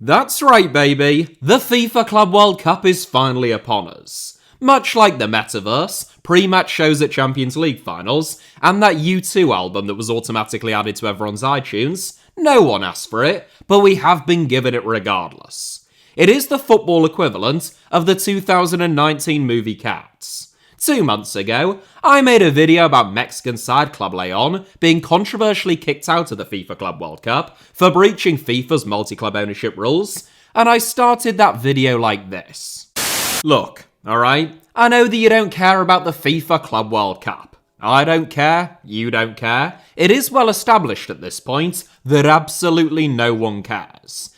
That's right, baby. The FIFA Club World Cup is finally upon us. Much like the metaverse, pre-match shows at Champions League finals, and that U2 album that was automatically added to everyone's iTunes, no one asked for it, but we have been given it regardless. It is the football equivalent of the 2019 movie Cats. 2 months ago, I made a video about Mexican side Club Leon being controversially kicked out of the FIFA Club World Cup for breaching FIFA's multi-club ownership rules, and I started that video like this. Look, alright, I know that you don't care about the FIFA Club World Cup. I don't care, you don't care. It is well established at this point that absolutely no one cares.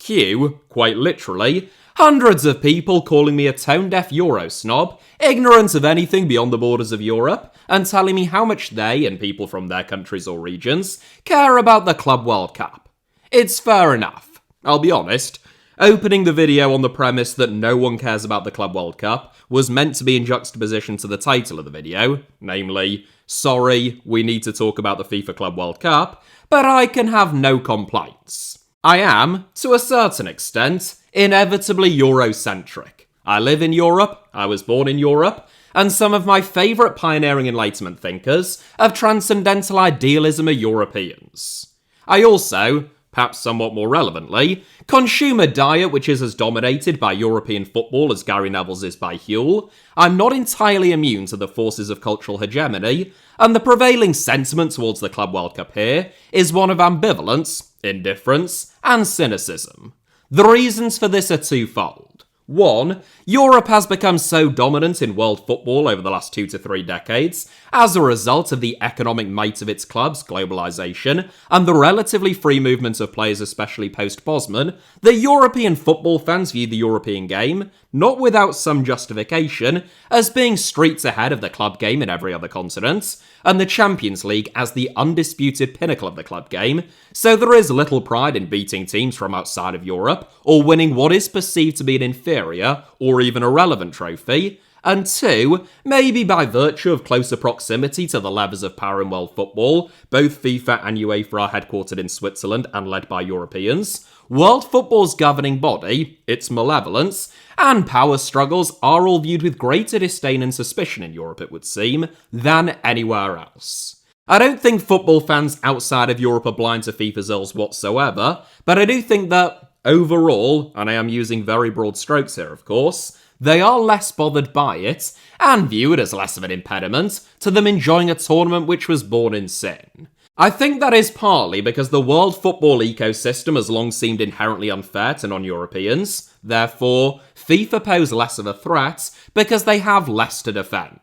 Cue, quite literally, hundreds of people calling me a tone-deaf Euro snob, ignorant of anything beyond the borders of Europe, and telling me how much they, and people from their countries or regions, care about the Club World Cup. It's fair enough. I'll be honest, opening the video on the premise that no one cares about the Club World Cup was meant to be in juxtaposition to the title of the video, namely, sorry, we need to talk about the FIFA Club World Cup, but I can have no complaints. I am, to a certain extent, inevitably Eurocentric. I live in Europe, I was born in Europe, and some of my favourite pioneering Enlightenment thinkers of transcendental idealism are Europeans. I also, perhaps somewhat more relevantly, consume a diet which is as dominated by European football as Gary Neville's is by Huel. I'm not entirely immune to the forces of cultural hegemony, and the prevailing sentiment towards the Club World Cup here is one of ambivalence, indifference, and cynicism. The reasons for this are twofold. 1. Europe has become so dominant in world football over the last 2 to 3 decades as a result of the economic might of its clubs, globalisation, and the relatively free movement of players, especially post-Bosman, that European football fans view the European game, not without some justification, as being streets ahead of the club game in every other continent, and the Champions League as the undisputed pinnacle of the club game, so there is little pride in beating teams from outside of Europe, or winning what is perceived to be an inferior, or even irrelevant trophy, and 2, maybe by virtue of closer proximity to the levers of power in world football, both FIFA and UEFA are headquartered in Switzerland and led by Europeans, world football's governing body, its malevolence, and power struggles are all viewed with greater disdain and suspicion in Europe, it would seem, than anywhere else. I don't think football fans outside of Europe are blind to FIFA's ills whatsoever, but I do think that, overall, and I am using very broad strokes here of course, they are less bothered by it, and view it as less of an impediment to them enjoying a tournament which was born in sin. I think that is partly because the world football ecosystem has long seemed inherently unfair to non-Europeans, therefore, FIFA pose less of a threat because they have less to defend.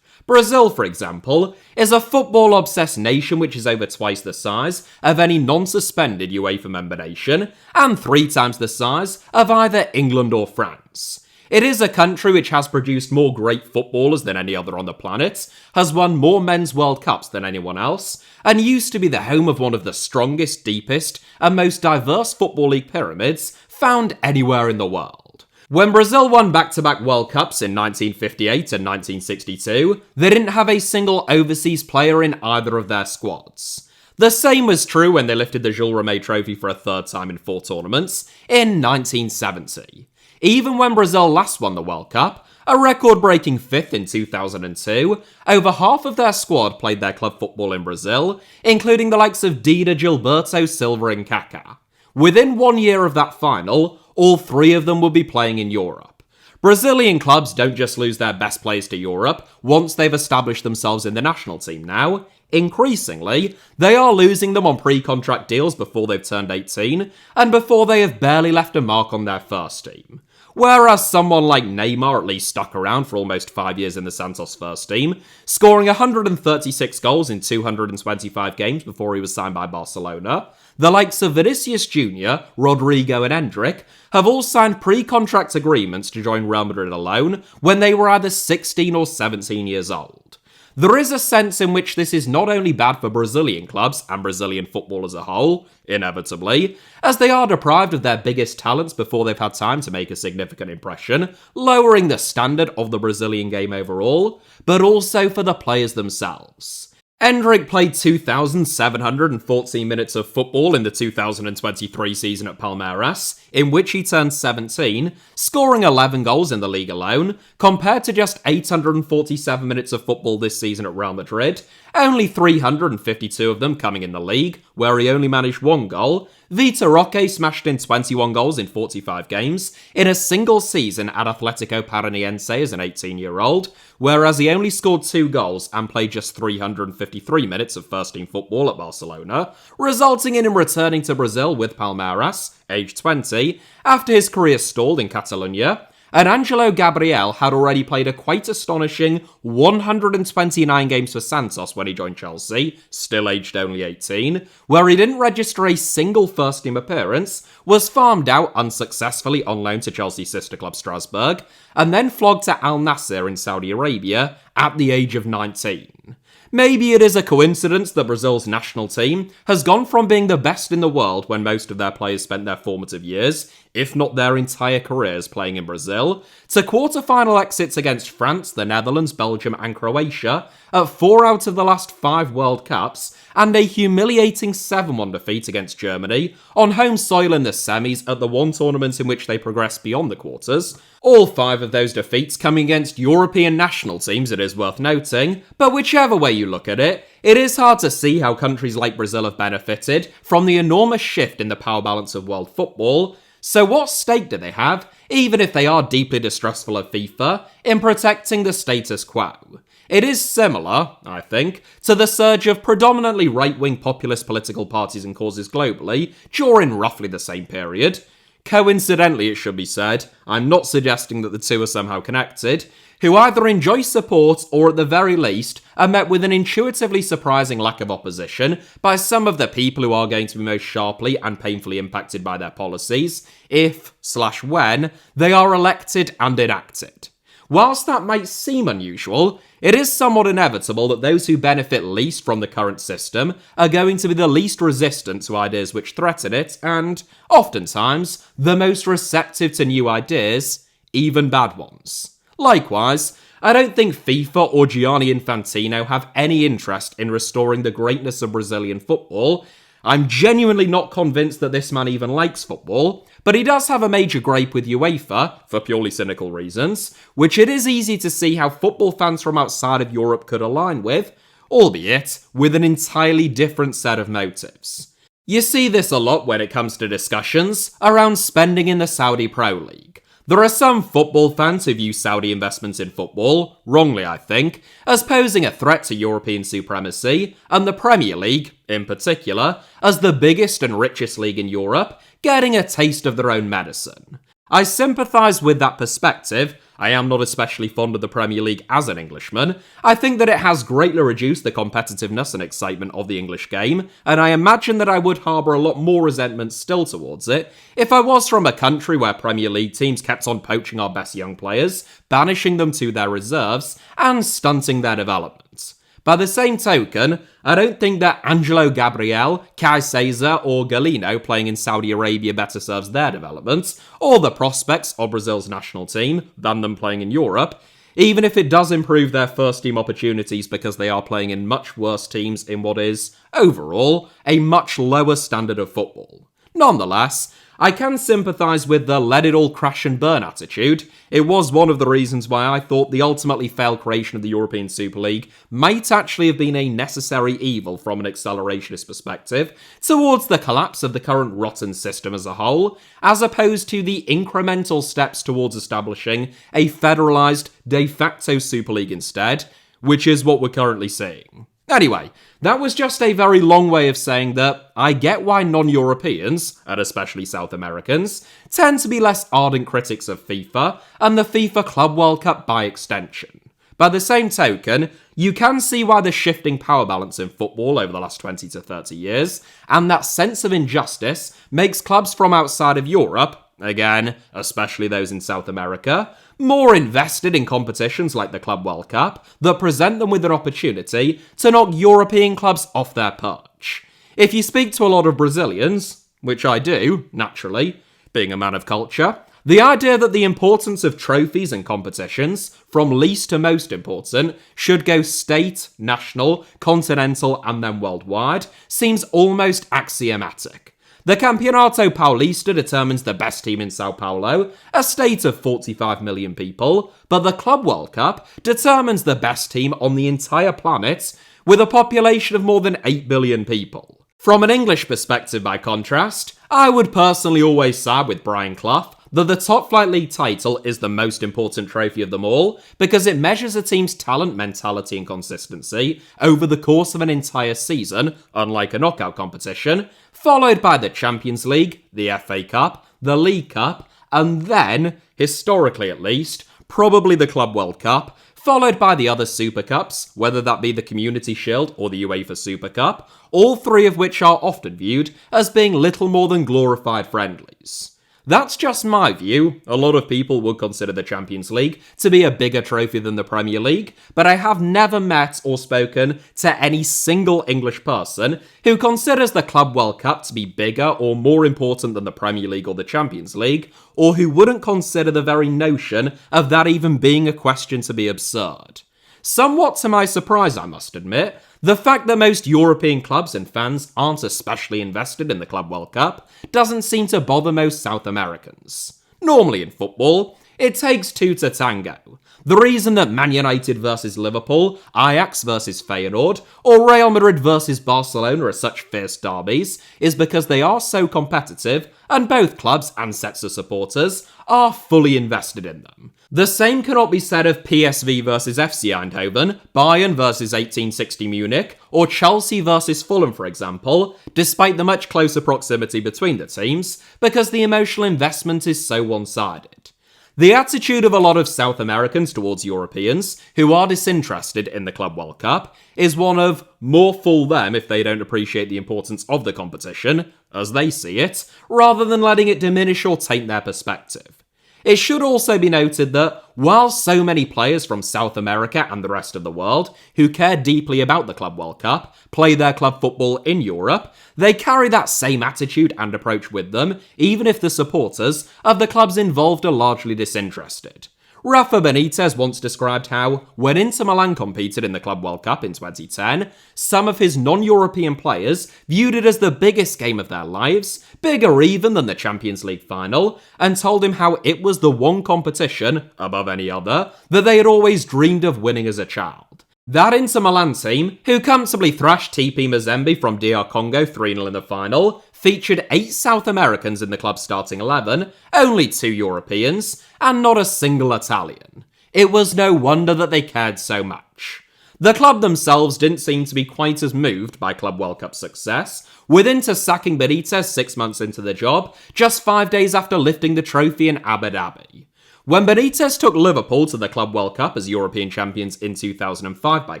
Brazil, for example, is a football-obsessed nation which is over twice the size of any non-suspended UEFA member nation, and 3 times the size of either England or France. It is a country which has produced more great footballers than any other on the planet, has won more men's World Cups than anyone else, and used to be the home of one of the strongest, deepest, and most diverse Football League pyramids found anywhere in the world. When Brazil won back-to-back World Cups in 1958 and 1962, they didn't have a single overseas player in either of their squads. The same was true when they lifted the Jules Rimet Trophy for a 3rd time in 4 tournaments in 1970. Even when Brazil last won the World Cup, a record-breaking 5th in 2002, over half of their squad played their club football in Brazil, including the likes of Dida, Gilberto, Silva and Kaká. Within 1 year of that final, all 3 of them would be playing in Europe. Brazilian clubs don't just lose their best players to Europe once they've established themselves in the national team now. Increasingly, they are losing them on pre-contract deals before they've turned 18, and before they have barely left a mark on their first team. Whereas someone like Neymar at least stuck around for almost 5 years in the Santos first team, scoring 136 goals in 225 games before he was signed by Barcelona, the likes of Vinicius Jr., Rodrigo and Endrick have all signed pre-contract agreements to join Real Madrid alone when they were either 16 or 17 years old. There is a sense in which this is not only bad for Brazilian clubs and Brazilian football as a whole, inevitably, as they are deprived of their biggest talents before they've had time to make a significant impression, lowering the standard of the Brazilian game overall, but also for the players themselves. Endrick played 2,714 minutes of football in the 2023 season at Palmeiras, in which he turned 17, scoring 11 goals in the league alone, compared to just 847 minutes of football this season at Real Madrid, only 352 of them coming in the league, where he only managed 1 goal. Vitor Roque smashed in 21 goals in 45 games in a single season at Atletico Paranaense as an 18-year-old, whereas he only scored 2 goals and played just 353 minutes of first-team football at Barcelona, resulting in him returning to Brazil with Palmeiras, aged 20, after his career stalled in Catalonia. And Angelo Gabriel had already played a quite astonishing 129 games for Santos when he joined Chelsea, still aged only 18, where he didn't register a single first-team appearance, was farmed out unsuccessfully on loan to Chelsea's sister club Strasbourg, and then flogged to Al Nassr in Saudi Arabia at the age of 19. Maybe it is a coincidence that Brazil's national team has gone from being the best in the world when most of their players spent their formative years, if not their entire careers, playing in Brazil, to quarter-final exits against France, the Netherlands, Belgium and Croatia at 4 out of the last 5 World Cups, and a humiliating 7-1 defeat against Germany on home soil in the semis at the one tournament in which they progressed beyond the quarters. All 5 of those defeats coming against European national teams, it is worth noting, but whichever way you look at it, it is hard to see how countries like Brazil have benefited from the enormous shift in the power balance of world football. So what stake do they have, even if they are deeply distrustful of FIFA, in protecting the status quo? It is similar, I think, to the surge of predominantly right-wing populist political parties and causes globally during roughly the same period. Coincidentally, it should be said, I'm not suggesting that the two are somehow connected, who either enjoy support or at the very least are met with an intuitively surprising lack of opposition by some of the people who are going to be most sharply and painfully impacted by their policies, if/when they are elected and enacted. Whilst that might seem unusual, it is somewhat inevitable that those who benefit least from the current system are going to be the least resistant to ideas which threaten it, and, oftentimes, the most receptive to new ideas, even bad ones. Likewise, I don't think FIFA or Gianni Infantino have any interest in restoring the greatness of Brazilian football. I'm genuinely not convinced that this man even likes football, but he does have a major gripe with UEFA, for purely cynical reasons, which it is easy to see how football fans from outside of Europe could align with, albeit with an entirely different set of motives. You see this a lot when it comes to discussions around spending in the Saudi Pro League. There are some football fans who view Saudi investments in football, wrongly I think, as posing a threat to European supremacy, and the Premier League, in particular, as the biggest and richest league in Europe, getting a taste of their own medicine. I sympathise with that perspective. I am not especially fond of the Premier League as an Englishman. I think that it has greatly reduced the competitiveness and excitement of the English game, and I imagine that I would harbour a lot more resentment still towards it if I was from a country where Premier League teams kept on poaching our best young players, banishing them to their reserves, and stunting their development. By the same token, I don't think that Angelo Gabriel, Kai Caesar or Galeno playing in Saudi Arabia better serves their development, or the prospects of Brazil's national team, than them playing in Europe, even if it does improve their first-team opportunities because they are playing in much worse teams in what is, overall, a much lower standard of football. Nonetheless, I can sympathise with the let it all crash and burn attitude. It was one of the reasons why I thought the ultimately failed creation of the European Super League might actually have been a necessary evil from an accelerationist perspective towards the collapse of the current rotten system as a whole, as opposed to the incremental steps towards establishing a federalised de facto Super League instead, which is what we're currently seeing. Anyway, that was just a very long way of saying that I get why non-Europeans, and especially South Americans, tend to be less ardent critics of FIFA and the FIFA Club World Cup by extension. By the same token, you can see why the shifting power balance in football over the last 20 to 30 years, and that sense of injustice, makes clubs from outside of Europe, again, especially those in South America, more invested in competitions like the Club World Cup that present them with an opportunity to knock European clubs off their perch. If you speak to a lot of Brazilians, which I do, naturally, being a man of culture, The idea that the importance of trophies and competitions, from least to most important, should go state, national, continental, and then worldwide, seems almost axiomatic. The Campeonato Paulista determines the best team in Sao Paulo, a state of 45 million people, but the Club World Cup determines the best team on the entire planet, with a population of more than 8 billion people. From an English perspective, by contrast, I would personally always side with Brian Clough that the Top Flight League title is the most important trophy of them all because it measures a team's talent, mentality and consistency over the course of an entire season, unlike a knockout competition, followed by the Champions League, the FA Cup, the League Cup, and then, historically at least, probably the Club World Cup, followed by the other Super Cups, whether that be the Community Shield or the UEFA Super Cup, all three of which are often viewed as being little more than glorified friendlies. That's just my view. A lot of people would consider the Champions League to be a bigger trophy than the Premier League, but I have never met or spoken to any single English person who considers the Club World Cup to be bigger or more important than the Premier League or the Champions League, or who wouldn't consider the very notion of that even being a question to be absurd. Somewhat to my surprise, I must admit, the fact that most European clubs and fans aren't especially invested in the Club World Cup doesn't seem to bother most South Americans. Normally in football, it takes two to tango. The reason that Man United versus Liverpool, Ajax versus Feyenoord, or Real Madrid versus Barcelona are such fierce derbies is because they are so competitive and both clubs and sets of supporters are fully invested in them. The same cannot be said of PSV versus FC Eindhoven, Bayern versus 1860 Munich, or Chelsea versus Fulham, for example, despite the much closer proximity between the teams, because the emotional investment is so one-sided. The attitude of a lot of South Americans towards Europeans, who are disinterested in the Club World Cup, is one of more fool them if they don't appreciate the importance of the competition, as they see it, rather than letting it diminish or taint their perspective. It should also be noted that, while so many players from South America and the rest of the world who care deeply about the Club World Cup play their club football in Europe, they carry that same attitude and approach with them, even if the supporters of the clubs involved are largely disinterested. Rafa Benitez once described how, when Inter Milan competed in the Club World Cup in 2010, some of his non-European players viewed it as the biggest game of their lives, bigger even than the Champions League final, and told him how it was the one competition, above any other, that they had always dreamed of winning as a child. That Inter Milan team, who comfortably thrashed TP Mazembe from DR Congo 3-0 in the final, featured 8 South Americans in the club's starting 11, only 2 Europeans, and not a single Italian. It was no wonder that they cared so much. The club themselves didn't seem to be quite as moved by Club World Cup success, with Inter sacking Benitez 6 months into the job, just 5 days after lifting the trophy in Abu Dhabi. When Benitez took Liverpool to the Club World Cup as European champions in 2005, by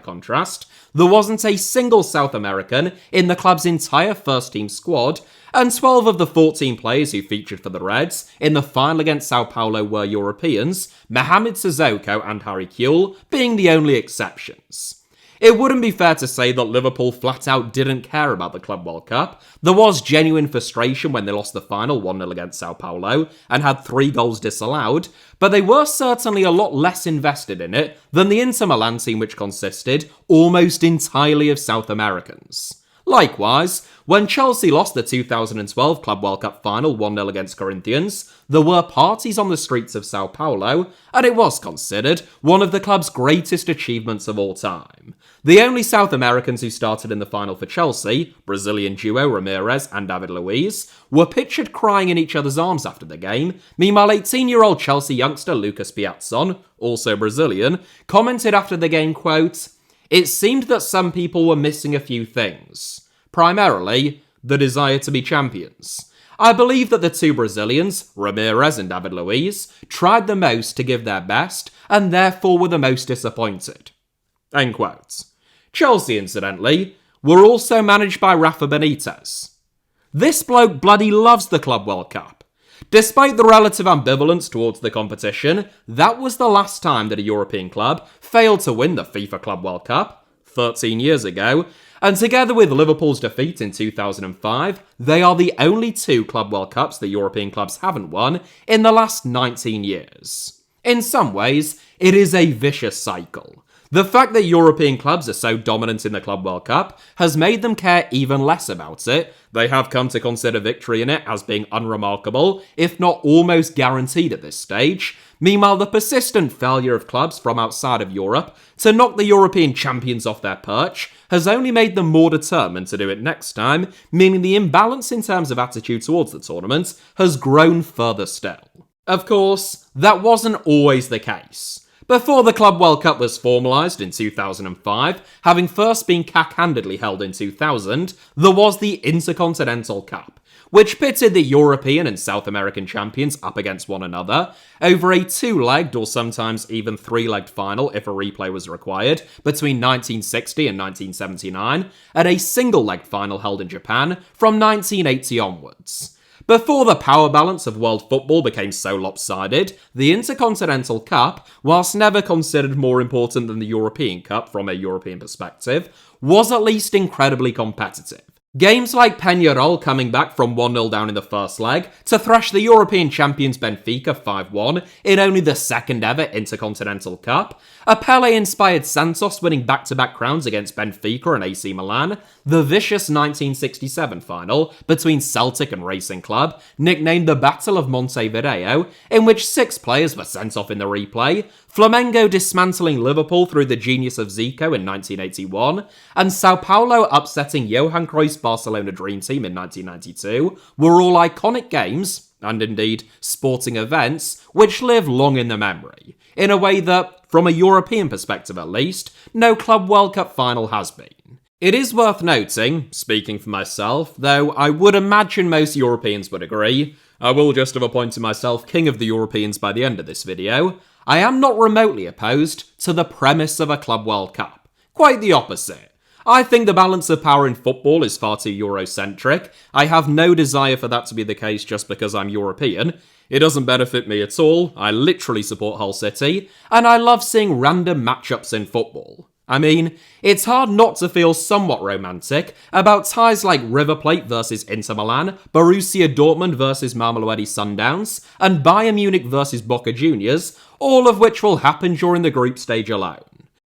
contrast, there wasn't a single South American in the club's entire first-team squad, and 12 of the 14 players who featured for the Reds in the final against Sao Paulo were Europeans, Mohamed Sissoko and Harry Kewell being the only exceptions. It wouldn't be fair to say that Liverpool flat out didn't care about the Club World Cup. There was genuine frustration when they lost the final 1-0 against Sao Paulo and had 3 goals disallowed, but they were certainly a lot less invested in it than the Inter Milan team, which consisted almost entirely of South Americans. Likewise, when Chelsea lost the 2012 Club World Cup final 1-0 against Corinthians, there were parties on the streets of Sao Paulo, and it was considered one of the club's greatest achievements of all time. The only South Americans who started in the final for Chelsea, Brazilian duo Ramirez and David Luiz, were pictured crying in each other's arms after the game. Meanwhile, 18-year-old Chelsea youngster Lucas Piazzon, also Brazilian, commented after the game, quote, "It seemed that some people were missing a few things. Primarily, the desire to be champions. I believe that the 2 Brazilians, Ramirez and David Luiz, tried the most to give their best and therefore were the most disappointed." End quote. Chelsea, incidentally, were also managed by Rafa Benitez. This bloke bloody loves the Club World Cup. Despite the relative ambivalence towards the competition, that was the last time that a European club failed to win the FIFA Club World Cup, 13 years ago, And together with Liverpool's defeat in 2005, they are the only two Club World Cups that European clubs haven't won in the last 19 years. In some ways, it is a vicious cycle. The fact that European clubs are so dominant in the Club World Cup has made them care even less about it. They have come to consider victory in it as being unremarkable, if not almost guaranteed at this stage. Meanwhile, the persistent failure of clubs from outside of Europe to knock the European champions off their perch has only made them more determined to do it next time, meaning the imbalance in terms of attitude towards the tournament has grown further still. Of course, that wasn't always the case. Before the Club World Cup was formalised in 2005, having first been cack-handedly held in 2000, there was the Intercontinental Cup, which pitted the European and South American champions up against one another over a two-legged or sometimes even three-legged final if a replay was required between 1960 and 1979, and a single-legged final held in Japan from 1980 onwards. Before the power balance of world football became so lopsided, the Intercontinental Cup, whilst never considered more important than the European Cup from a European perspective, was at least incredibly competitive. Games like Peñarol coming back from 1-0 down in the first leg to thrash the European champions Benfica 5-1 in only the second ever Intercontinental Cup, a Pele-inspired Santos winning back-to-back crowns against Benfica and AC Milan, the vicious 1967 final between Celtic and Racing Club, nicknamed the Battle of Montevideo, in which 6 players were sent off in the replay, Flamengo dismantling Liverpool through the genius of Zico in 1981, and Sao Paulo upsetting Johan Cruyff's Barcelona Dream Team in 1992, were all iconic games, and indeed sporting events, which live long in the memory, in a way that, from a European perspective at least, no Club World Cup final has been. It is worth noting, speaking for myself, though I would imagine most Europeans would agree, I will just have appointed myself King of the Europeans by the end of this video, I am not remotely opposed to the premise of a Club World Cup. Quite the opposite. I think the balance of power in football is far too Eurocentric. I have no desire for that to be the case just because I'm European. It doesn't benefit me at all. I literally support Hull City, and I love seeing random matchups in football. I mean, it's hard not to feel somewhat romantic about ties like River Plate versus Inter Milan, Borussia Dortmund versus Mamelodi Sundowns, and Bayern Munich versus Boca Juniors, all of which will happen during the group stage alone.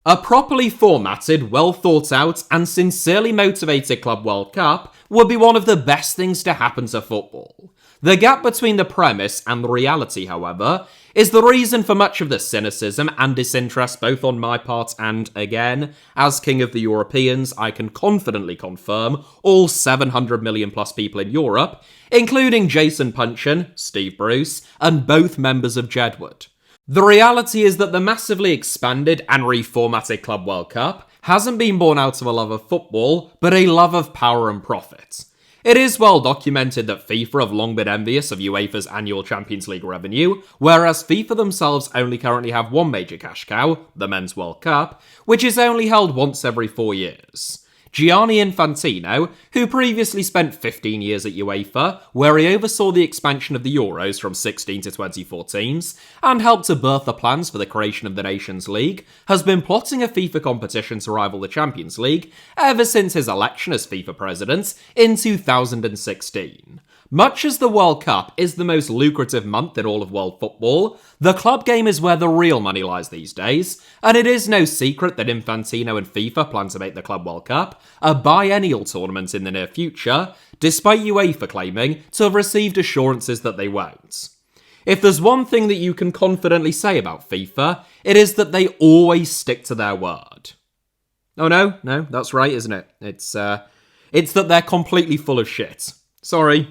A properly formatted, well thought out, and sincerely motivated Club World Cup would be one of the best things to happen to football. The gap between the premise and the reality, however, is the reason for much of the cynicism and disinterest both on my part and, again, as King of the Europeans, I can confidently confirm all 700 million plus people in Europe, including Jason Punchin, Steve Bruce, and both members of Jedward. The reality is that the massively expanded and reformatted Club World Cup hasn't been born out of a love of football, but a love of power and profit. It is well documented that FIFA have long been envious of UEFA's annual Champions League revenue, whereas FIFA themselves only currently have one major cash cow, the Men's World Cup, which is only held once every 4 years. Gianni Infantino, who previously spent 15 years at UEFA, where he oversaw the expansion of the Euros from 16 to 24 teams, and helped to birth the plans for the creation of the Nations League, has been plotting a FIFA competition to rival the Champions League ever since his election as FIFA president in 2016. Much as the World Cup is the most lucrative month in all of world football, the club game is where the real money lies these days, and it is no secret that Infantino and FIFA plan to make the Club World Cup a biennial tournament in the near future, despite UEFA claiming to have received assurances that they won't. If there's one thing that you can confidently say about FIFA, it is that they always stick to their word. Oh no, that's right, isn't it? It's that they're completely full of shit. Sorry.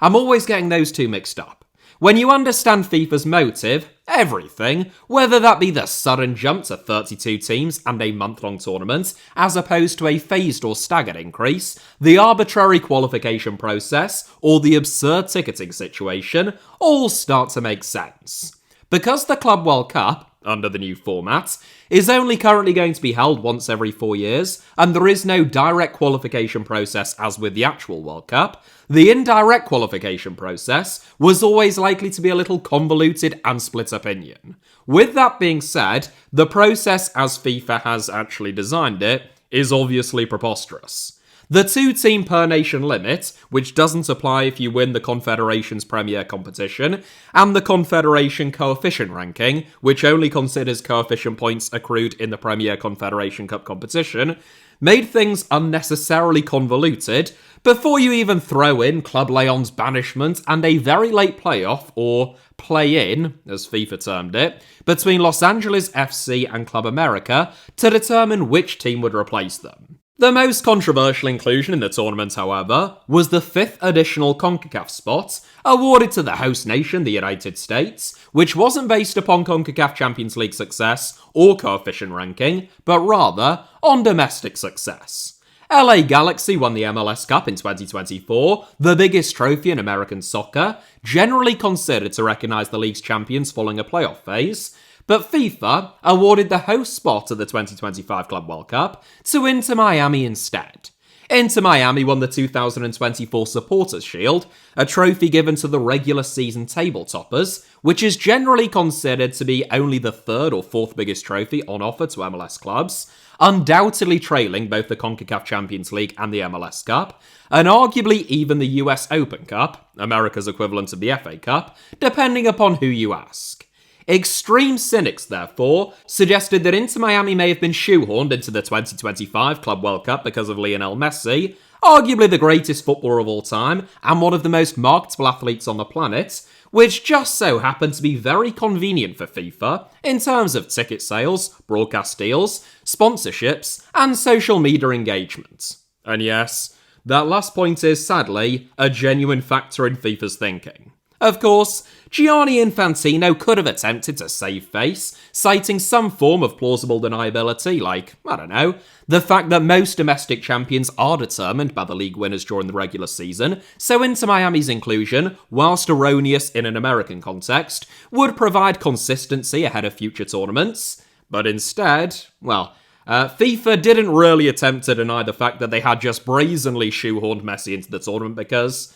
I'm always getting those two mixed up. When you understand FIFA's motive, everything, whether that be the sudden jump to 32 teams and a month-long tournament, as opposed to a phased or staggered increase, the arbitrary qualification process, or the absurd ticketing situation, all start to make sense. Because the Club World Cup, under the new format, is only currently going to be held once every 4 years, and there is no direct qualification process as with the actual World Cup, the indirect qualification process was always likely to be a little convoluted and split opinion. With that being said, the process as FIFA has actually designed it is obviously preposterous. The 2-team per nation limit, which doesn't apply if you win the Confederation's premier competition, and the Confederation coefficient ranking, which only considers coefficient points accrued in the Premier Confederation Cup competition, made things unnecessarily convoluted before you even throw in Club Leon's banishment and a very late playoff, or play-in, as FIFA termed it, between Los Angeles FC and Club America to determine which team would replace them. The most controversial inclusion in the tournament, however, was the 5th additional CONCACAF spot, awarded to the host nation, the United States, which wasn't based upon CONCACAF Champions League success or coefficient ranking, but rather on domestic success. LA Galaxy won the MLS Cup in 2024, the biggest trophy in American soccer, generally considered to recognise the league's champions following a playoff phase, but FIFA awarded the host spot at the 2025 Club World Cup to Inter Miami instead. Inter Miami won the 2024 Supporters' Shield, a trophy given to the regular season table toppers, which is generally considered to be only the 3rd or 4th biggest trophy on offer to MLS clubs, undoubtedly trailing both the CONCACAF Champions League and the MLS Cup, and arguably even the US Open Cup, America's equivalent of the FA Cup, depending upon who you ask. Extreme cynics, therefore, suggested that Inter Miami may have been shoehorned into the 2025 Club World Cup because of Lionel Messi, arguably the greatest footballer of all time and one of the most marketable athletes on the planet, which just so happened to be very convenient for FIFA in terms of ticket sales, broadcast deals, sponsorships, and social media engagement. And yes, that last point is, sadly, a genuine factor in FIFA's thinking. Of course, Gianni Infantino could have attempted to save face, citing some form of plausible deniability, like, I don't know, the fact that most domestic champions are determined by the league winners during the regular season, so Inter Miami's inclusion, whilst erroneous in an American context, would provide consistency ahead of future tournaments. But instead, FIFA didn't really attempt to deny the fact that they had just brazenly shoehorned Messi into the tournament because,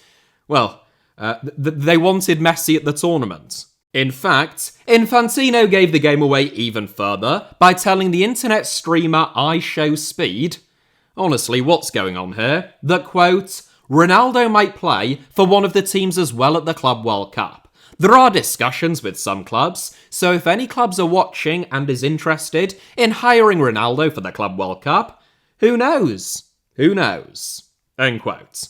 they wanted Messi at the tournament. In fact, Infantino gave the game away even further by telling the internet streamer iShowSpeed, honestly, what's going on here, that, quote, Ronaldo might play for one of the teams as well at the Club World Cup. There are discussions with some clubs, so if any clubs are watching and is interested in hiring Ronaldo for the Club World Cup, who knows? Who knows? End quote.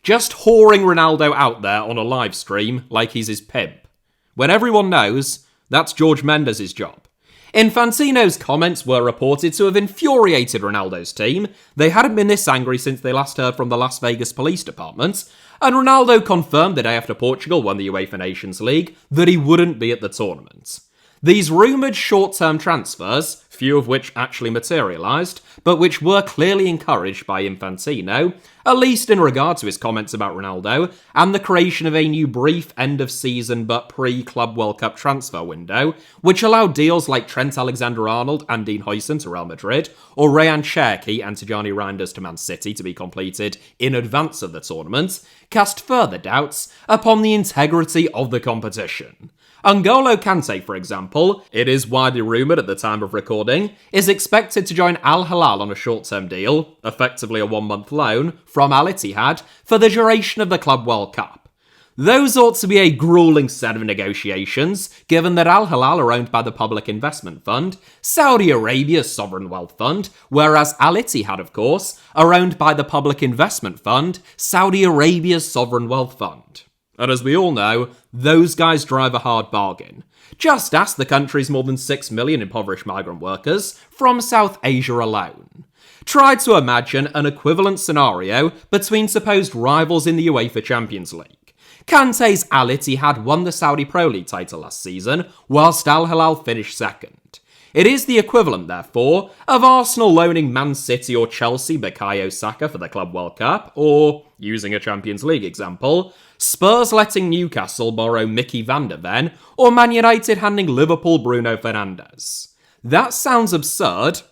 Just whoring Ronaldo out there on a live stream like he's his pimp. When everyone knows, that's George Mendes' job. Infantino's comments were reported to have infuriated Ronaldo's team. They hadn't been this angry since they last heard from the Las Vegas Police Department, and Ronaldo confirmed the day after Portugal won the UEFA Nations League that he wouldn't be at the tournament. These rumoured short-term transfers, few of which actually materialised, but which were clearly encouraged by Infantino, at least in regard to his comments about Ronaldo, and the creation of a new brief end-of-season but pre-Club World Cup transfer window, which allowed deals like Trent Alexander-Arnold and Dean Huijsen to Real Madrid, or Rayan Cherki and Tijani Reinders to Man City to be completed in advance of the tournament, cast further doubts upon the integrity of the competition. N'Golo Kante, for example, it is widely rumoured at the time of recording, is expected to join Al Hilal on a short-term deal, effectively a 1-month loan, from Al Ittihad for the duration of the Club World Cup. Those ought to be a gruelling set of negotiations, given that Al Hilal are owned by the Public Investment Fund, Saudi Arabia's sovereign wealth fund, whereas Al Ittihad, of course, are owned by the Public Investment Fund, Saudi Arabia's sovereign wealth fund. And as we all know, those guys drive a hard bargain. Just ask the country's more than 6 million impoverished migrant workers from South Asia alone. Try to imagine an equivalent scenario between supposed rivals in the UEFA Champions League. Kante's Al Ittihad won the Saudi Pro League title last season, whilst Al Hilal finished second. It is the equivalent, therefore, of Arsenal loaning Man City or Chelsea Bukayo Saka for the Club World Cup, or, using a Champions League example, Spurs letting Newcastle borrow Mickey van der Ven, or Man United handing Liverpool Bruno Fernandes. That sounds absurd,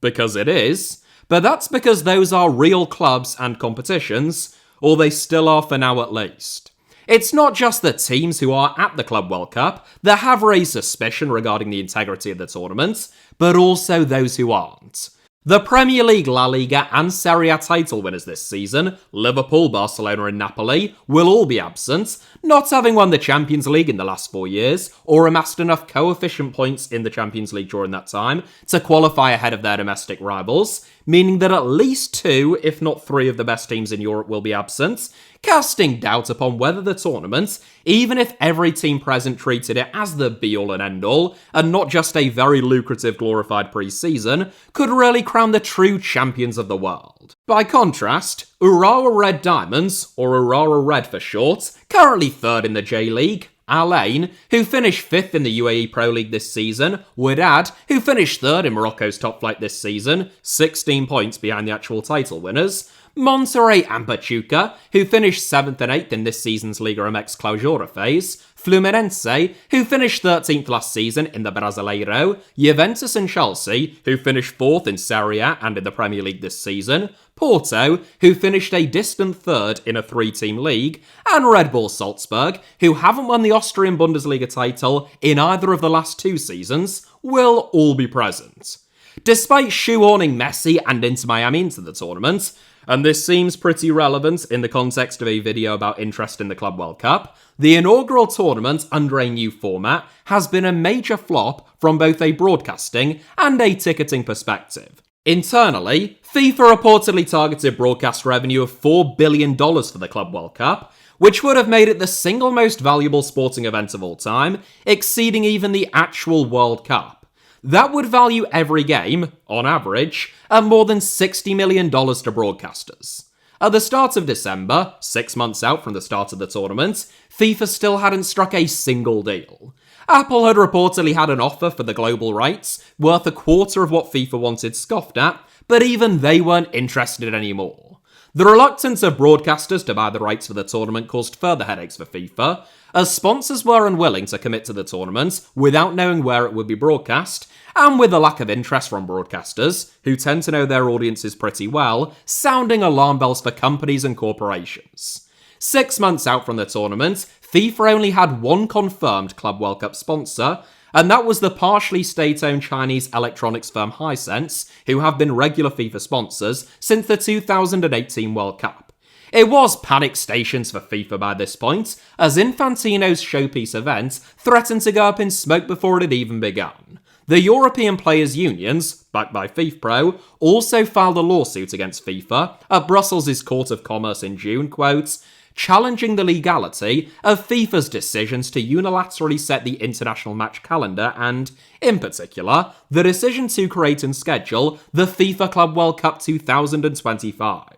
because it is, but that's because those are real clubs and competitions, or they still are for now at least. It's not just the teams who are at the Club World Cup that have raised suspicion regarding the integrity of the tournament, but also those who aren't. The Premier League, La Liga and Serie A title winners this season, Liverpool, Barcelona and Napoli, will all be absent, not having won the Champions League in the last 4 years, or amassed enough coefficient points in the Champions League during that time to qualify ahead of their domestic rivals, meaning that at least 2, if not 3 of the best teams in Europe will be absent, casting doubt upon whether the tournament, even if every team present treated it as the be-all and end-all, and not just a very lucrative glorified pre-season, could really crown the true champions of the world. By contrast, Urawa Red Diamonds, or Urawa Red for short, currently 3rd in the J-League, Al Ain, who finished 5th in the UAE Pro League this season, Wydad, who finished 3rd in Morocco's top flight this season, 16 points behind the actual title winners, Monterrey and Pachuca, who finished 7th and 8th in this season's Liga MX Clausura phase, Fluminense, who finished 13th last season in the Brasileiro, Juventus and Chelsea, who finished 4th in Serie A and in the Premier League this season, Porto, who finished a distant 3rd in a 3-team league, and Red Bull Salzburg, who haven't won the Austrian Bundesliga title in either of the last 2 seasons, will all be present. Despite shoehorning Messi and Inter Miami into the tournament, and this seems pretty relevant in the context of a video about interest in the Club World Cup, the inaugural tournament under a new format has been a major flop from both a broadcasting and a ticketing perspective. Internally, FIFA reportedly targeted broadcast revenue of $4 billion for the Club World Cup, which would have made it the single most valuable sporting event of all time, exceeding even the actual World Cup. That would value every game, on average, at more than $60 million to broadcasters. At the start of December, 6 months out from the start of the tournament, FIFA still hadn't struck a single deal. Apple had reportedly had an offer for the global rights, worth a quarter of what FIFA wanted scoffed at, but even they weren't interested anymore. The reluctance of broadcasters to buy the rights for the tournament caused further headaches for FIFA, as sponsors were unwilling to commit to the tournament without knowing where it would be broadcast, and with a lack of interest from broadcasters, who tend to know their audiences pretty well, sounding alarm bells for companies and corporations. 6 months out from the tournament, FIFA only had one confirmed Club World Cup sponsor, and that was the partially state-owned Chinese electronics firm Hisense, who have been regular FIFA sponsors since the 2018 World Cup. It was panic stations for FIFA by this point, as Infantino's showpiece event threatened to go up in smoke before it had even begun. The European Players' Unions, backed by FIFPro, also filed a lawsuit against FIFA at Brussels' Court of Commerce in June, quote, challenging the legality of FIFA's decisions to unilaterally set the international match calendar and, in particular, the decision to create and schedule the FIFA Club World Cup 2025.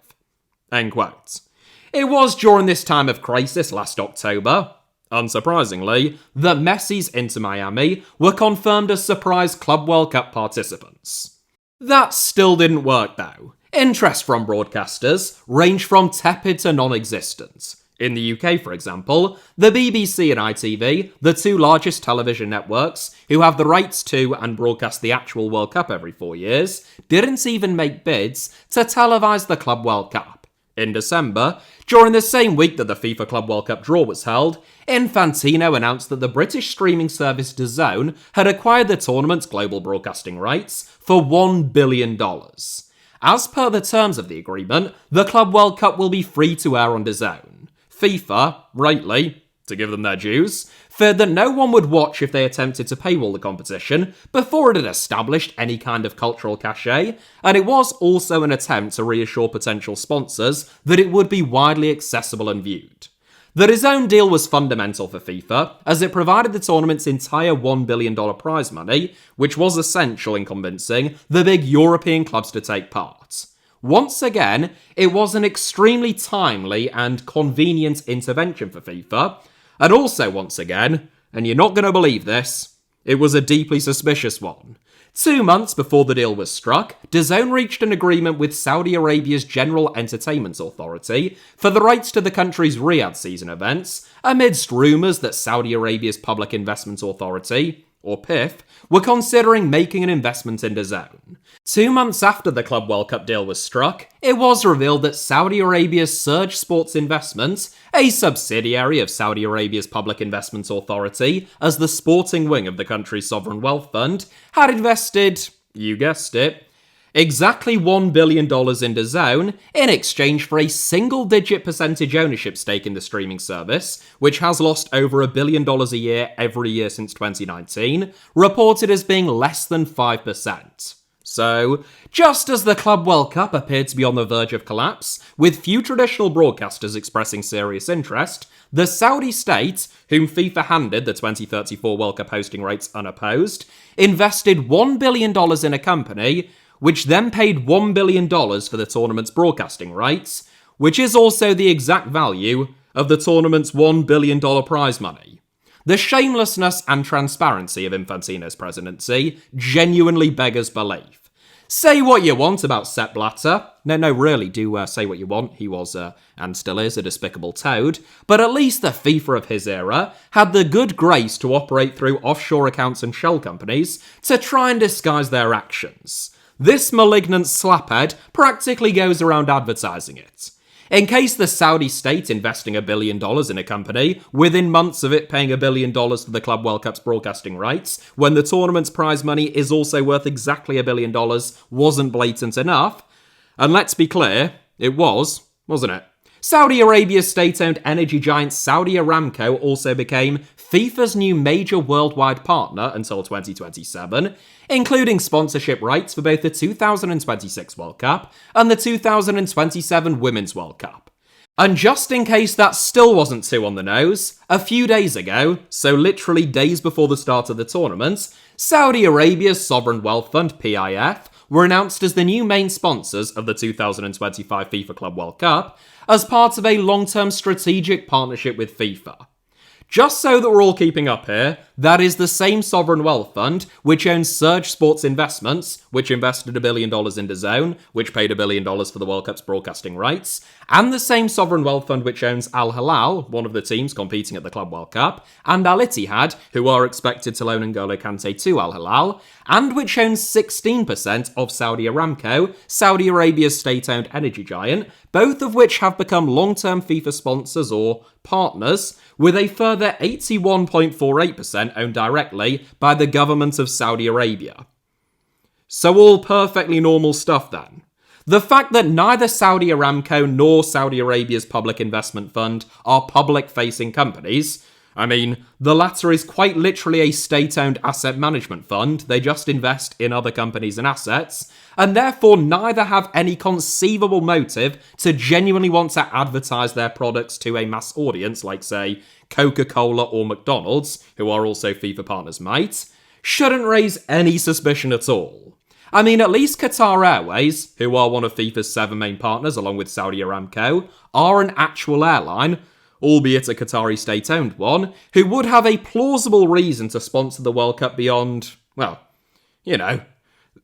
End quote. It was during this time of crisis last October, unsurprisingly, that Messi's Inter Miami were confirmed as surprise Club World Cup participants. That still didn't work though. Interest from broadcasters ranged from tepid to non-existent. In the UK, for example, the BBC and ITV, the 2 largest television networks, who have the rights to and broadcast the actual World Cup every 4 years, didn't even make bids to televise the Club World Cup. In December, during the same week that the FIFA Club World Cup draw was held, Infantino announced that the British streaming service DAZN had acquired the tournament's global broadcasting rights for $1 billion. As per the terms of the agreement, the Club World Cup will be free to air on DAZN. FIFA, rightly, to give them their dues, feared that no one would watch if they attempted to paywall the competition before it had established any kind of cultural cachet, and it was also an attempt to reassure potential sponsors that it would be widely accessible and viewed. The DAZN deal was fundamental for FIFA, as it provided the tournament's entire $1 billion prize money, which was essential in convincing the big European clubs to take part. Once again, it was an extremely timely and convenient intervention for FIFA, and also once again, and you're not going to believe this, it was a deeply suspicious one. 2 months before the deal was struck, DAZN reached an agreement with Saudi Arabia's General Entertainment Authority for the rights to the country's Riyadh season events, amidst rumours that Saudi Arabia's Public Investment Authority, or PIF, were considering making an investment in DAZN. 2 months after the Club World Cup deal was struck, it was revealed that Saudi Arabia's Surge Sports Investments, a subsidiary of Saudi Arabia's Public Investment Authority as the sporting wing of the country's sovereign wealth fund, had invested, you guessed it, Exactly $1 billion in DAZN in exchange for a single-digit percentage ownership stake in the streaming service, which has lost over $1 billion a year every year since 2019, reported as being less than 5%. So, just as the Club World Cup appeared to be on the verge of collapse, with few traditional broadcasters expressing serious interest, the Saudi state, whom FIFA handed the 2034 World Cup hosting rights unopposed, invested $1 billion in a company, which then paid $1 billion for the tournament's broadcasting rights, which is also the exact value of the tournament's $1 billion prize money. The shamelessness and transparency of Infantino's presidency genuinely beggars belief. Say what you want about Sepp Blatter. No, really, do say what you want. He was, and still is, a despicable toad. But at least the FIFA of his era had the good grace to operate through offshore accounts and shell companies to try and disguise their actions. This malignant slaphead practically goes around advertising it. In case the Saudi state investing $1 billion in a company, within months of it paying $1 billion for the Club World Cup's broadcasting rights, when the tournament's prize money is also worth exactly $1 billion, wasn't blatant enough, and let's be clear, it was, wasn't it? Saudi Arabia's state-owned energy giant Saudi Aramco also became FIFA's new major worldwide partner until 2027, including sponsorship rights for both the 2026 World Cup and the 2027 Women's World Cup. And just in case that still wasn't too on the nose, a few days ago, so literally days before the start of the tournament, Saudi Arabia's sovereign wealth fund PIF were announced as the new main sponsors of the 2025 FIFA Club World Cup as part of a long-term strategic partnership with FIFA. Just so that we're all keeping up here, that is the same sovereign wealth fund which owns Surge Sports Investments, which invested $1 billion in DAZN, which paid $1 billion for the World Cup's broadcasting rights, and the same sovereign wealth fund which owns Al Hilal, one of the teams competing at the Club World Cup, and Al Ittihad, who are expected to loan N'Golo Kante to Al Hilal, and which owns 16% of Saudi Aramco, Saudi Arabia's state-owned energy giant, both of which have become long-term FIFA sponsors or partners, with a further 81.48% owned directly by the government of Saudi Arabia. So all perfectly normal stuff then. The fact that neither Saudi Aramco nor Saudi Arabia's Public Investment Fund are public-facing companies, I mean, the latter is quite literally a state-owned asset management fund, they just invest in other companies and assets, and therefore neither have any conceivable motive to genuinely want to advertise their products to a mass audience like, say, Coca-Cola or McDonald's, who are also FIFA partners, might, shouldn't raise any suspicion at all. I mean, at least Qatar Airways, who are one of FIFA's 7 main partners along with Saudi Aramco, are an actual airline, albeit a Qatari state-owned one, who would have a plausible reason to sponsor the World Cup beyond, well, you know,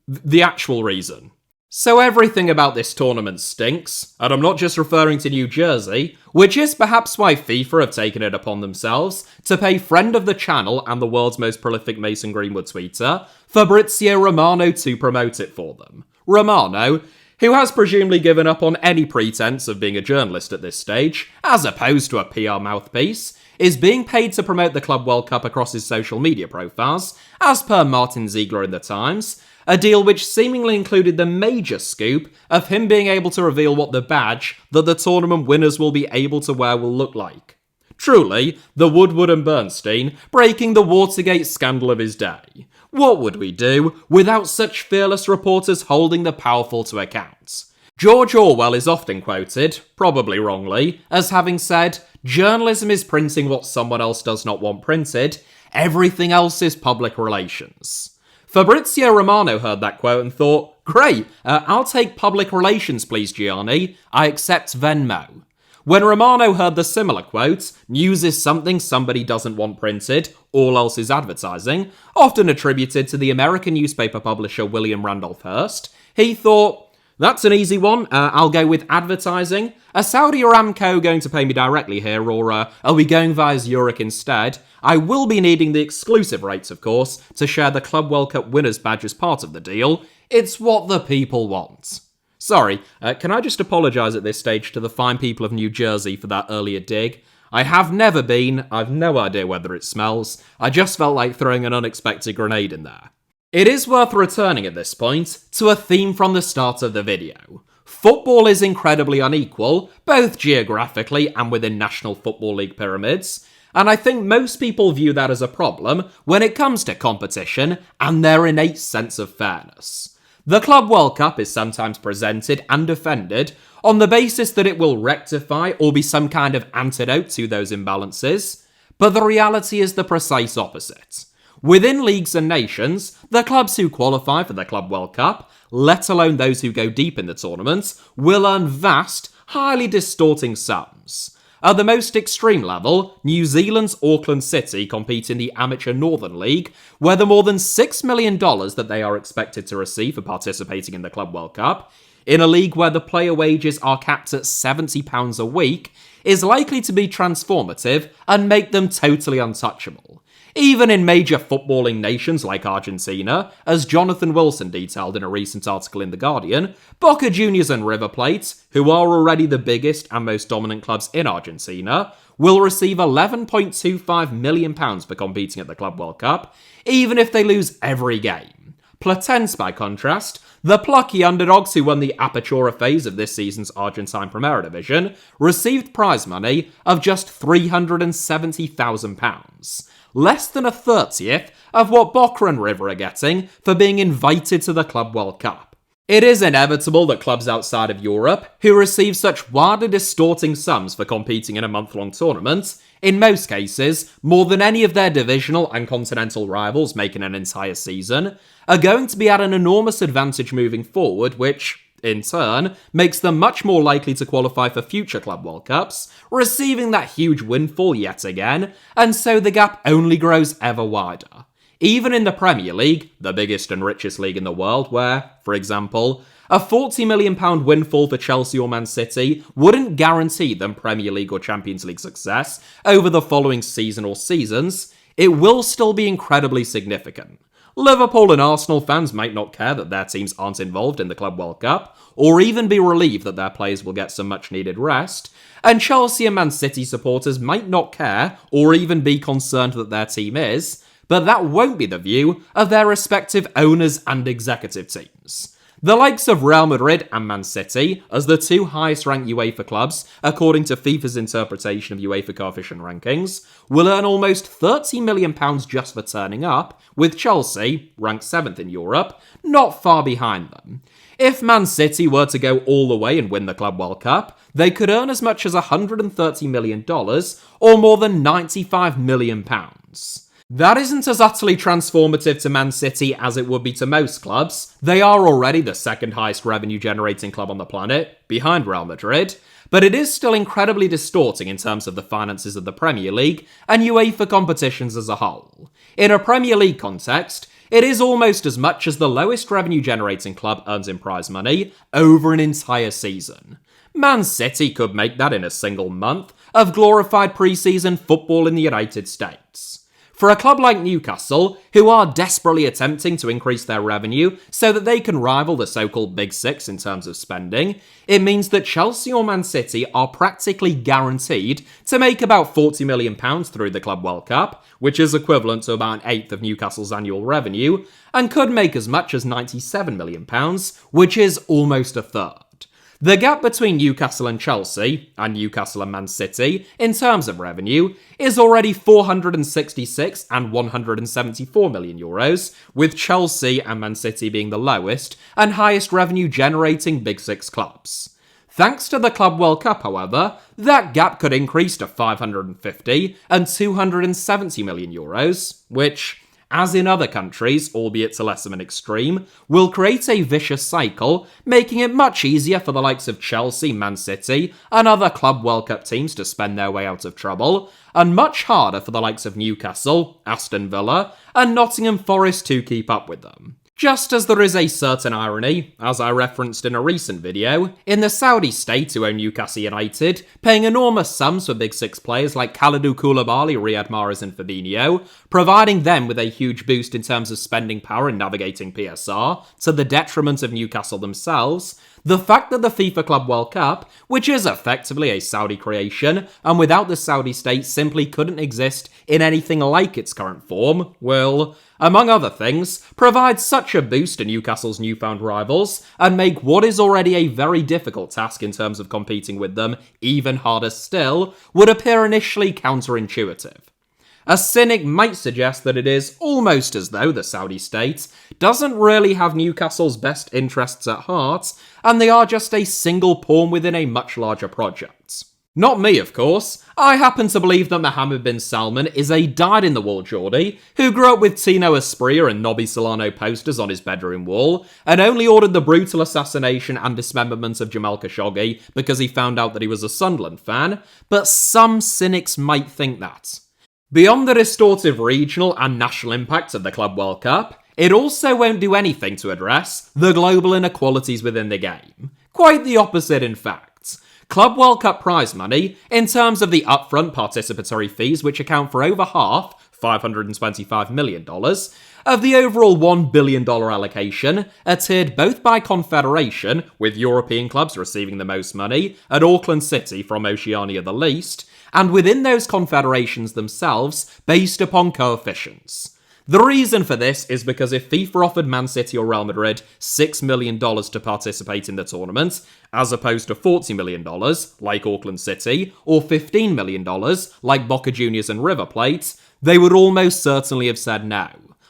the actual reason. So everything about this tournament stinks, and I'm not just referring to New Jersey, which is perhaps why FIFA have taken it upon themselves to pay friend of the channel and the world's most prolific Mason Greenwood tweeter, Fabrizio Romano, to promote it for them. Romano, who has presumably given up on any pretense of being a journalist at this stage, as opposed to a PR mouthpiece, is being paid to promote the Club World Cup across his social media profiles, as per Martin Ziegler in The Times, a deal which seemingly included the major scoop of him being able to reveal what the badge that the tournament winners will be able to wear will look like. Truly, the Woodward and Bernstein breaking the Watergate scandal of his day. What would we do without such fearless reporters holding the powerful to account? George Orwell is often quoted, probably wrongly, as having said, "Journalism is printing what someone else does not want printed. Everything else is public relations." Fabrizio Romano heard that quote and thought, "Great, I'll take public relations please, Gianni. I accept Venmo." When Romano heard the similar quote, "News is something somebody doesn't want printed, all else is advertising," often attributed to the American newspaper publisher William Randolph Hearst, he thought, "That's an easy one, I'll go with advertising. Are Saudi Aramco going to pay me directly here, or are we going via Zurich instead? I will be needing the exclusive rights, of course, to share the Club World Cup winners badge as part of the deal. It's what the people want." Sorry, can I just apologise at this stage to the fine people of New Jersey for that earlier dig? I have never been, I've no idea whether it smells, I just felt like throwing an unexpected grenade in there. It is worth returning at this point to a theme from the start of the video. Football is incredibly unequal, both geographically and within National Football League pyramids, and I think most people view that as a problem when it comes to competition and their innate sense of fairness. The Club World Cup is sometimes presented and defended on the basis that it will rectify or be some kind of antidote to those imbalances, but the reality is the precise opposite. Within leagues and nations, the clubs who qualify for the Club World Cup, let alone those who go deep in the tournament, will earn vast, highly distorting sums. At the most extreme level, New Zealand's Auckland City compete in the Amateur Northern League, where the more than $6 million that they are expected to receive for participating in the Club World Cup, in a league where the player wages are capped at £70 a week, is likely to be transformative and make them totally untouchable. Even in major footballing nations like Argentina, as Jonathan Wilson detailed in a recent article in The Guardian, Boca Juniors and River Plate, who are already the biggest and most dominant clubs in Argentina, will receive £11.25 million for competing at the Club World Cup, even if they lose every game. Platense, by contrast, the plucky underdogs who won the Apertura phase of this season's Argentine Primera Division, received prize money of just £370,000. Less than a 30th of what Boca and River are getting for being invited to the Club World Cup. It is inevitable that clubs outside of Europe, who receive such wildly distorting sums for competing in a month-long tournament, in most cases, more than any of their divisional and continental rivals making an entire season, are going to be at an enormous advantage moving forward, which, in turn, makes them much more likely to qualify for future Club World Cups, receiving that huge windfall yet again, and so the gap only grows ever wider. Even in the Premier League, the biggest and richest league in the world, where, for example, a £40 million windfall for Chelsea or Man City wouldn't guarantee them Premier League or Champions League success over the following season or seasons, it will still be incredibly significant. Liverpool and Arsenal fans might not care that their teams aren't involved in the Club World Cup, or even be relieved that their players will get some much-needed rest, and Chelsea and Man City supporters might not care, or even be concerned that their team is, but that won't be the view of their respective owners and executive teams. The likes of Real Madrid and Man City, as the two highest-ranked UEFA clubs, according to FIFA's interpretation of UEFA coefficient rankings, will earn almost £30 million just for turning up, with Chelsea, ranked 7th in Europe, not far behind them. If Man City were to go all the way and win the Club World Cup, they could earn as much as $130 million, or more than £95 million. That isn't as utterly transformative to Man City as it would be to most clubs. They are already the second highest revenue generating club on the planet, behind Real Madrid, but it is still incredibly distorting in terms of the finances of the Premier League and UEFA competitions as a whole. In a Premier League context, it is almost as much as the lowest revenue generating club earns in prize money over an entire season. Man City could make that in a single month of glorified pre-season football in the United States. For a club like Newcastle, who are desperately attempting to increase their revenue so that they can rival the so-called Big Six in terms of spending, it means that Chelsea or Man City are practically guaranteed to make about £40 million through the Club World Cup, which is equivalent to about an eighth of Newcastle's annual revenue, and could make as much as £97 million, which is almost a third. The gap between Newcastle and Chelsea, and Newcastle and Man City, in terms of revenue, is already 466 and €174 million, with Chelsea and Man City being the lowest and highest revenue generating Big Six clubs. Thanks to the Club World Cup, however, that gap could increase to 550 and €270 million, which, as in other countries, albeit to less of an extreme, will create a vicious cycle, making it much easier for the likes of Chelsea, Man City, and other Club World Cup teams to spend their way out of trouble, and much harder for the likes of Newcastle, Aston Villa, and Nottingham Forest to keep up with them. Just as there is a certain irony, as I referenced in a recent video, in the Saudi state who own Newcastle United, paying enormous sums for Big Six players like Kalidou Koulibaly, Riyad Mahrez and Fabinho, providing them with a huge boost in terms of spending power and navigating PSR, to the detriment of Newcastle themselves, The fact that the FIFA Club World Cup, which is effectively a Saudi creation, and without the Saudi state simply couldn't exist in anything like its current form, will, among other things, provide such a boost to Newcastle's newfound rivals, and make what is already a very difficult task in terms of competing with them even harder still, would appear initially counterintuitive. A cynic might suggest that it is almost as though the Saudi state doesn't really have Newcastle's best interests at heart, and they are just a single pawn within a much larger project. Not me, of course. I happen to believe that Mohammed bin Salman is a dyed-in-the-wool Geordie who grew up with Tino Asprilla and Nobby Solano posters on his bedroom wall, and only ordered the brutal assassination and dismemberment of Jamal Khashoggi because he found out that he was a Sunderland fan, but some cynics might think that. Beyond the distortive regional and national impact of the Club World Cup, it also won't do anything to address the global inequalities within the game. Quite the opposite, in fact. Club World Cup prize money, in terms of the upfront participatory fees, which account for over half, $525 million, of the overall $1 billion allocation, are tiered both by confederation, with European clubs receiving the most money, and Auckland City from Oceania the least, and within those confederations themselves, based upon coefficients. The reason for this is because if FIFA offered Man City or Real Madrid $6 million to participate in the tournament, as opposed to $40 million, like Auckland City, or $15 million, like Boca Juniors and River Plate, they would almost certainly have said no.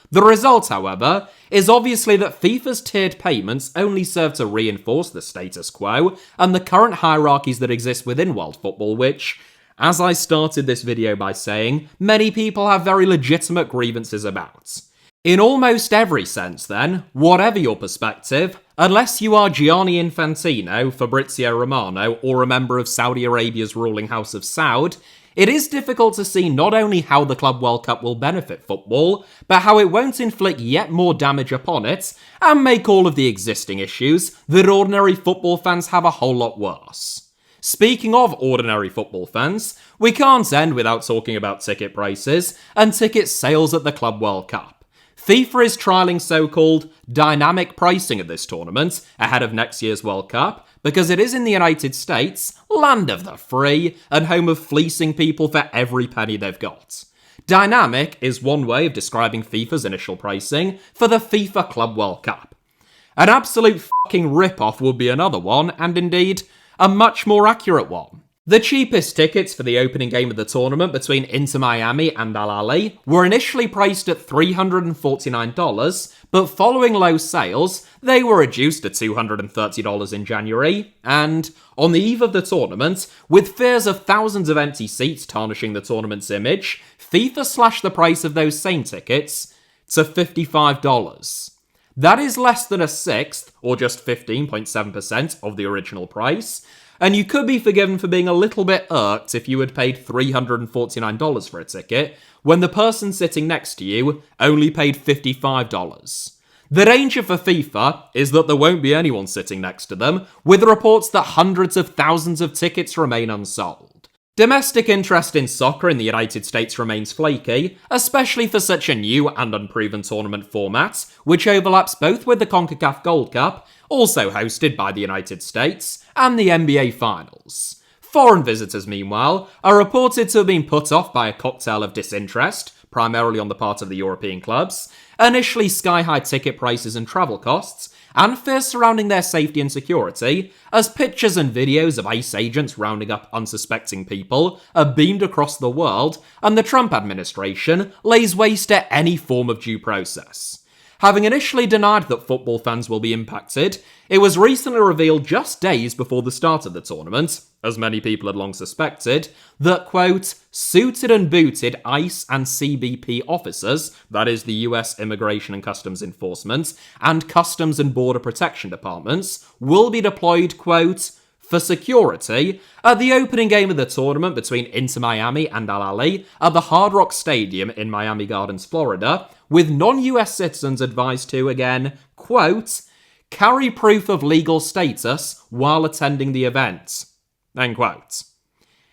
The result, however, is obviously that FIFA's tiered payments only serve to reinforce the status quo and the current hierarchies that exist within world football, which, as I started this video by saying, many people have very legitimate grievances about. In almost every sense then, whatever your perspective, unless you are Gianni Infantino, Fabrizio Romano, or a member of Saudi Arabia's ruling House of Saud, it is difficult to see not only how the Club World Cup will benefit football, but how it won't inflict yet more damage upon it, and make all of the existing issues that ordinary football fans have a whole lot worse. Speaking of ordinary football fans, we can't end without talking about ticket prices and ticket sales at the Club World Cup. FIFA is trialling so-called dynamic pricing of this tournament ahead of next year's World Cup because it is in the United States, land of the free, and home of fleecing people for every penny they've got. Dynamic is one way of describing FIFA's initial pricing for the FIFA Club World Cup. An absolute fucking rip-off would be another one, and indeed, a much more accurate one. The cheapest tickets for the opening game of the tournament between Inter Miami and Al Ahly were initially priced at $349, but following low sales, they were reduced to $230 in January, and on the eve of the tournament, with fears of thousands of empty seats tarnishing the tournament's image, FIFA slashed the price of those same tickets to $55. That is less than a sixth, or just 15.7% of the original price, and you could be forgiven for being a little bit irked if you had paid $349 for a ticket, when the person sitting next to you only paid $55. The danger for FIFA is that there won't be anyone sitting next to them, with reports that hundreds of thousands of tickets remain unsold. Domestic interest in soccer in the United States remains flaky, especially for such a new and unproven tournament format, which overlaps both with the CONCACAF Gold Cup, also hosted by the United States, and the NBA Finals. Foreign visitors, meanwhile, are reported to have been put off by a cocktail of disinterest, primarily on the part of the European clubs, initially sky-high ticket prices and travel costs, and fears surrounding their safety and security, as pictures and videos of ICE agents rounding up unsuspecting people are beamed across the world, and the Trump administration lays waste to any form of due process. Having initially denied that football fans will be impacted, it was recently revealed just days before the start of the tournament, as many people had long suspected, that, quote, suited and booted ICE and CBP officers, that is the US Immigration and Customs Enforcement, and Customs and Border Protection Departments, will be deployed, quote, for security at the opening game of the tournament between Inter Miami and Al Ahly at the Hard Rock Stadium in Miami Gardens, Florida, with non-US citizens advised to, again, quote, carry proof of legal status while attending the event, end quote.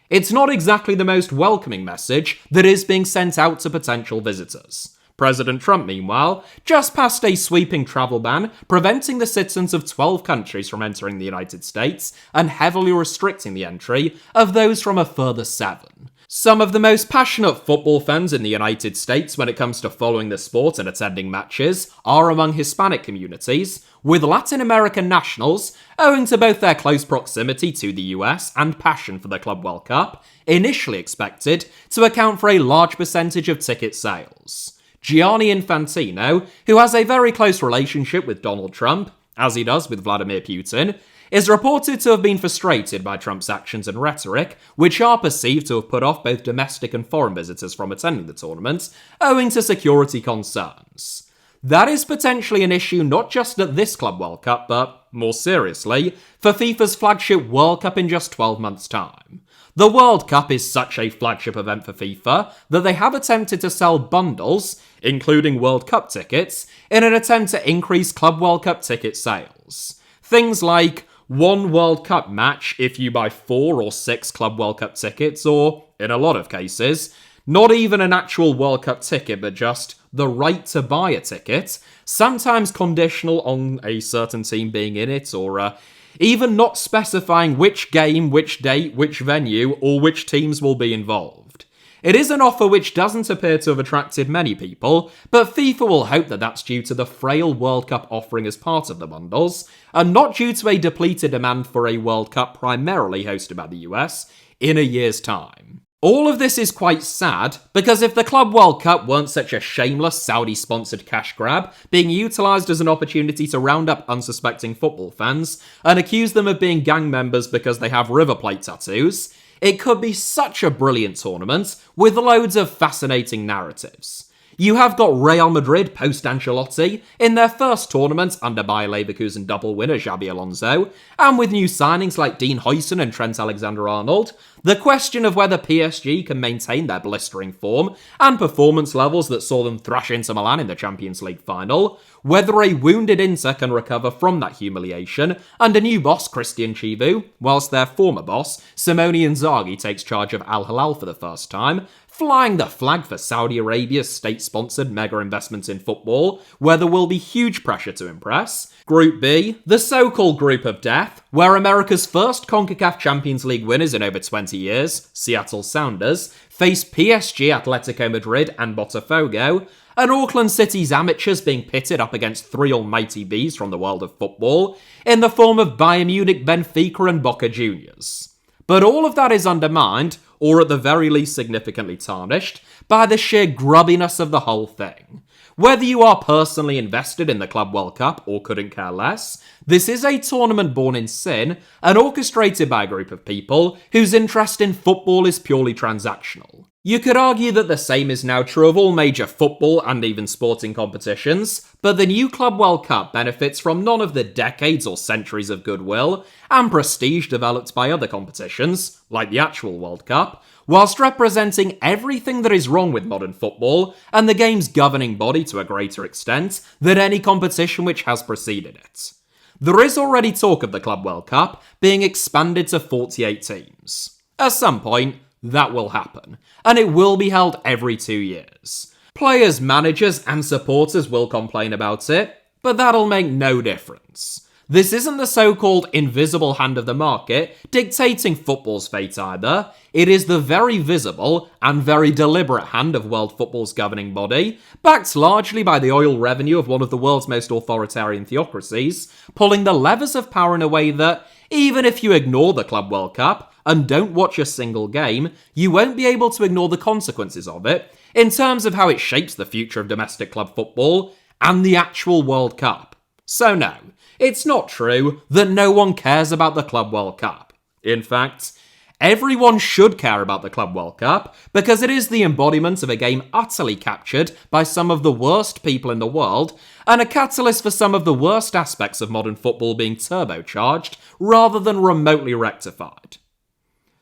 It's not exactly the most welcoming message that is being sent out to potential visitors. President Trump, meanwhile, just passed a sweeping travel ban preventing the citizens of 12 countries from entering the United States and heavily restricting the entry of those from a further 7. Some of the most passionate football fans in the United States when it comes to following the sport and attending matches are among Hispanic communities, with Latin American nationals, owing to both their close proximity to the US and passion for the Club World Cup, initially expected to account for a large percentage of ticket sales. Gianni Infantino, who has a very close relationship with Donald Trump, as he does with Vladimir Putin, is reported to have been frustrated by Trump's actions and rhetoric, which are perceived to have put off both domestic and foreign visitors from attending the tournament, owing to security concerns. That is potentially an issue not just at this Club World Cup, but, more seriously, for FIFA's flagship World Cup in just 12 months' time. The World Cup is such a flagship event for FIFA that they have attempted to sell bundles, including World Cup tickets, in an attempt to increase Club World Cup ticket sales. Things like one World Cup match if you buy 4 or 6 Club World Cup tickets, or, in a lot of cases, not even an actual World Cup ticket but just the right to buy a ticket, sometimes conditional on a certain team being in it, or even not specifying which game, which date, which venue, or which teams will be involved. It is an offer which doesn't appear to have attracted many people, but FIFA will hope that that's due to the frail World Cup offering as part of the bundles, and not due to a depleted demand for a World Cup primarily hosted by the US in a year's time. All of this is quite sad, because if the Club World Cup weren't such a shameless Saudi-sponsored cash grab, being utilised as an opportunity to round up unsuspecting football fans and accuse them of being gang members because they have River Plate tattoos, it could be such a brilliant tournament with loads of fascinating narratives. You have got Real Madrid post-Ancelotti in their first tournament under Bayer Leverkusen double winner Xabi Alonso, and with new signings like Dean Huijsen and Trent Alexander-Arnold, the question of whether PSG can maintain their blistering form and performance levels that saw them thrash Inter Milan in the Champions League final, whether a wounded Inter can recover from that humiliation under new boss Christian Chivu, whilst their former boss Simone Inzaghi takes charge of Al Hilal for the first time, flying the flag for Saudi Arabia's state-sponsored mega investment in football, where there will be huge pressure to impress. Group B, the so-called Group of Death, where America's first CONCACAF Champions League winners in over 20 years, Seattle Sounders, face PSG, Atletico Madrid and Botafogo, and Auckland City's amateurs being pitted up against 3 almighty beasts from the world of football, in the form of Bayern Munich, Benfica and Boca Juniors. But all of that is undermined, or at the very least significantly tarnished, by the sheer grubbiness of the whole thing. Whether you are personally invested in the Club World Cup or couldn't care less, this is a tournament born in sin and orchestrated by a group of people whose interest in football is purely transactional. You could argue that the same is now true of all major football and even sporting competitions, but the new Club World Cup benefits from none of the decades or centuries of goodwill and prestige developed by other competitions, like the actual World Cup, whilst representing everything that is wrong with modern football and the game's governing body to a greater extent than any competition which has preceded it. There is already talk of the Club World Cup being expanded to 48 teams. At some point, that will happen, and it will be held every 2 years. Players, managers, and supporters will complain about it, but that'll make no difference. This isn't the so-called invisible hand of the market dictating football's fate either. It is the very visible and very deliberate hand of world football's governing body, backed largely by the oil revenue of one of the world's most authoritarian theocracies, pulling the levers of power in a way that, even if you ignore the Club World Cup and don't watch a single game, you won't be able to ignore the consequences of it in terms of how it shapes the future of domestic club football and the actual World Cup. So no, it's not true that no one cares about the Club World Cup. In fact, everyone should care about the Club World Cup because it is the embodiment of a game utterly captured by some of the worst people in the world and a catalyst for some of the worst aspects of modern football being turbocharged rather than remotely rectified.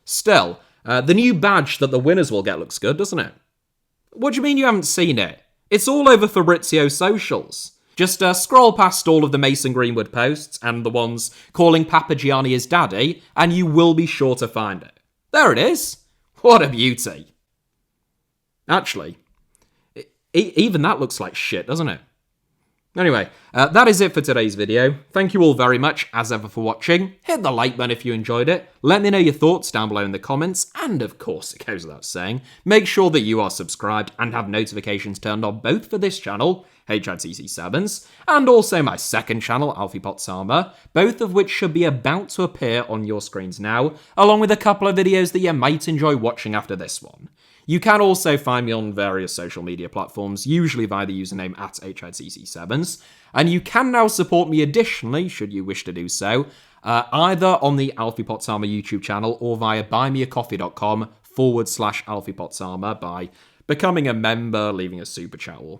Still, the new badge that the winners will get looks good, doesn't it? What do you mean you haven't seen it? It's all over Fabrizio's socials. Just scroll past all of the Mason Greenwood posts and the ones calling Papagianni his daddy, and you will be sure to find it. There it is. What a beauty. Actually, Even that looks like shit, doesn't it? Anyway, that is it for today's video. Thank you all very much, as ever, for watching. Hit the like button if you enjoyed it. Let me know your thoughts down below in the comments. And of course, it goes without saying, make sure that you are subscribed and have notifications turned on both for this channel, HITC Sevens, and also my second channel, Alfie Potts Armour, both of which should be about to appear on your screens now, along with a couple of videos that you might enjoy watching after this one. You can also find me on various social media platforms, usually via the username at HITC Sevens, and you can now support me additionally, should you wish to do so, either on the Alfie Potts Armour YouTube channel or via buymeacoffee.com/Alfie Potts Armour by becoming a member, leaving a super chat, or,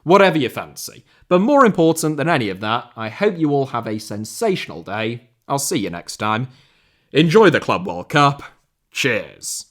whatever you fancy. But more important than any of that, I hope you all have a sensational day. I'll see you next time. Enjoy the Club World Cup. Cheers.